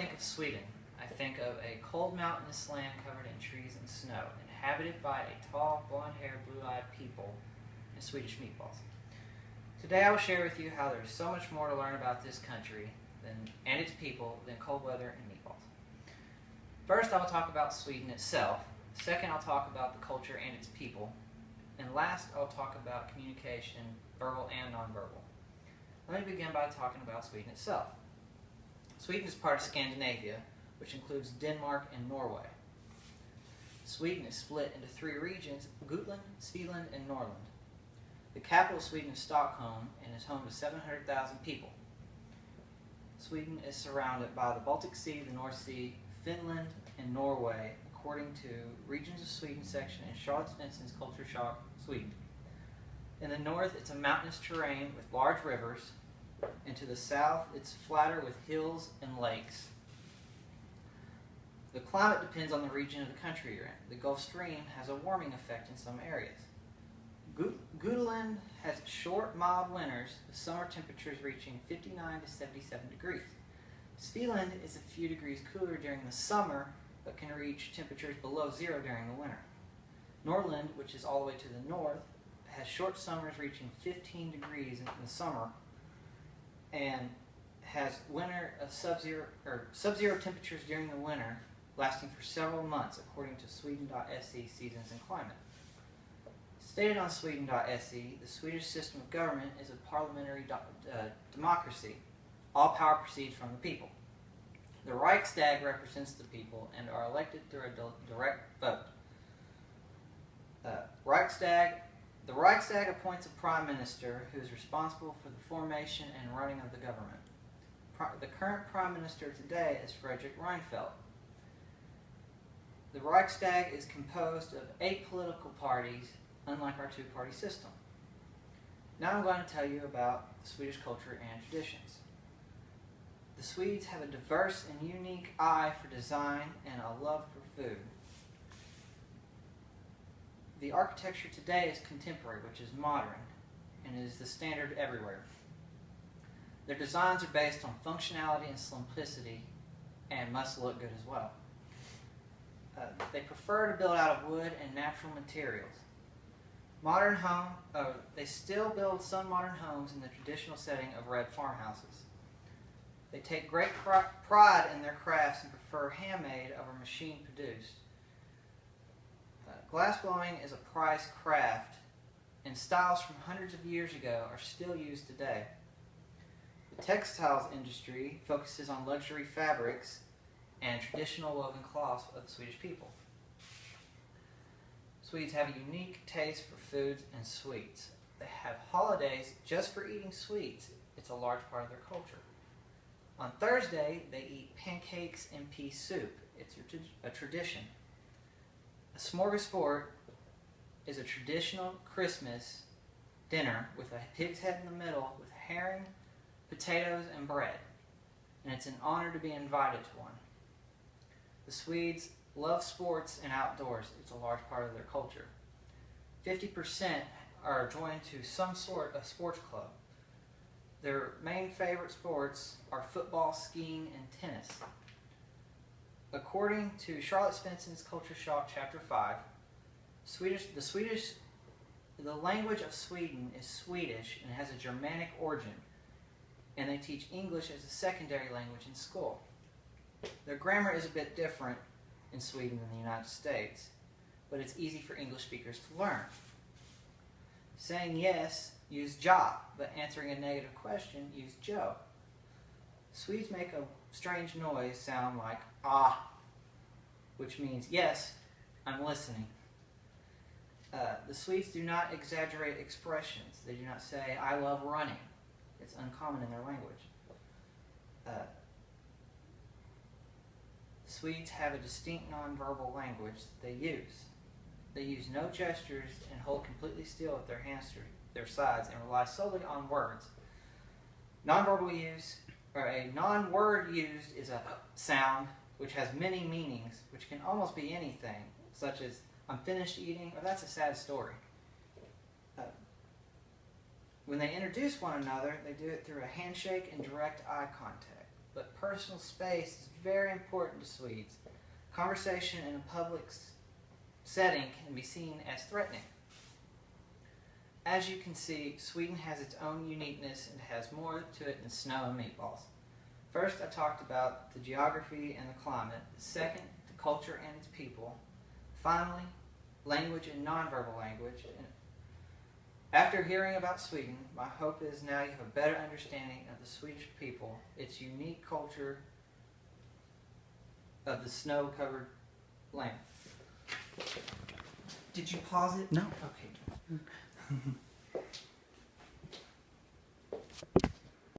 think of Sweden, I think of a cold mountainous land covered in trees and snow, inhabited by a tall, blonde-haired, blue-eyed people and Swedish meatballs. Today I will share with you how there's so much more to learn about this country and its people than cold weather and meatballs. First, I will talk about Sweden itself. Second, I'll talk about the culture and its people. And last, I'll talk about communication, verbal and nonverbal. Let me begin by talking about Sweden itself. Sweden is part of Scandinavia, which includes Denmark and Norway. Sweden is split into three regions: Gotland, Svealand, and Norrland. The capital of Sweden is Stockholm and is home to 700,000 people. Sweden is surrounded by the Baltic Sea, the North Sea, Finland, and Norway, according to Regions of Sweden section in Charlotte-Svensson's Culture Shock, Sweden. In the north, it's a mountainous terrain with large rivers, and to the south, it's flatter with hills and lakes. The climate depends on the region of the country you're in. The Gulf Stream has a warming effect in some areas. Gotland has short, mild winters, with summer temperatures reaching 59 to 77 degrees. Svealand is a few degrees cooler during the summer, but can reach temperatures below zero during the winter. Norrland, which is all the way to the north, has short summers reaching 15 degrees in the summer, and has winter of sub-zero temperatures during the winter, lasting for several months, according to Sweden.se Seasons and Climate. Stated on Sweden.se, the Swedish system of government is a parliamentary democracy. All power proceeds from the people. The Riksdag represents the people and are elected through a direct vote. The Riksdag appoints a prime minister who is responsible for the formation and running of the government. The current prime minister today is Fredrik Reinfeldt. The Riksdag is composed of 8 political parties, unlike our two-party system. Now I'm going to tell you about the Swedish culture and traditions. The Swedes have a diverse and unique eye for design and a love for food. The architecture today is contemporary, which is modern, and is the standard everywhere. Their designs are based on functionality and simplicity, and must look good as well. They prefer to build out of wood and natural materials. They still build some modern homes in the traditional setting of red farmhouses. They take great pride in their crafts and prefer handmade over machine-produced. Glassblowing is a prized craft, and styles from hundreds of years ago are still used today. The textiles industry focuses on luxury fabrics and traditional woven cloths of the Swedish people. Swedes have a unique taste for foods and sweets. They have holidays just for eating sweets. It's a large part of their culture. On Thursday, they eat pancakes and pea soup. It's a tradition. A smorgasbord is a traditional Christmas dinner with a pig's head in the middle with herring, potatoes, and bread. And it's an honor to be invited to one. The Swedes love sports and outdoors. It's a large part of their culture. 50% are joined to some sort of sports club. Their main favorite sports are football, skiing, and tennis. According to Charlotte-Svensson's Culture Shock Chapter 5, the language of Sweden is Swedish and has a Germanic origin, and they teach English as a secondary language in school. Their grammar is a bit different in Sweden than the United States, but it's easy for English speakers to learn. Saying yes, use ja, but answering a negative question, use jo. Swedes make a strange noise sound like ah, which means yes, I'm listening. The Swedes do not exaggerate expressions. They do not say, I love running. It's uncommon in their language. Swedes have a distinct nonverbal language that they use. They use no gestures and hold completely still with their hands to their sides and rely solely on words. Nonverbal use, or a non-word used, is a sound which has many meanings, which can almost be anything, such as I'm finished eating, or that's a sad story. When they introduce one another, they do it through a handshake and direct eye contact. but personal space is very important to Swedes. Conversation in a public setting can be seen as threatening. As you can see, Sweden has its own uniqueness and has more to it than snow and meatballs. First, I talked about the geography and the climate. Second, the culture and its people. Finally, language and nonverbal language. And after hearing about Sweden, my hope is now you have a better understanding of the Swedish people, its unique culture of the snow-covered land. Did you pause it? No. Okay.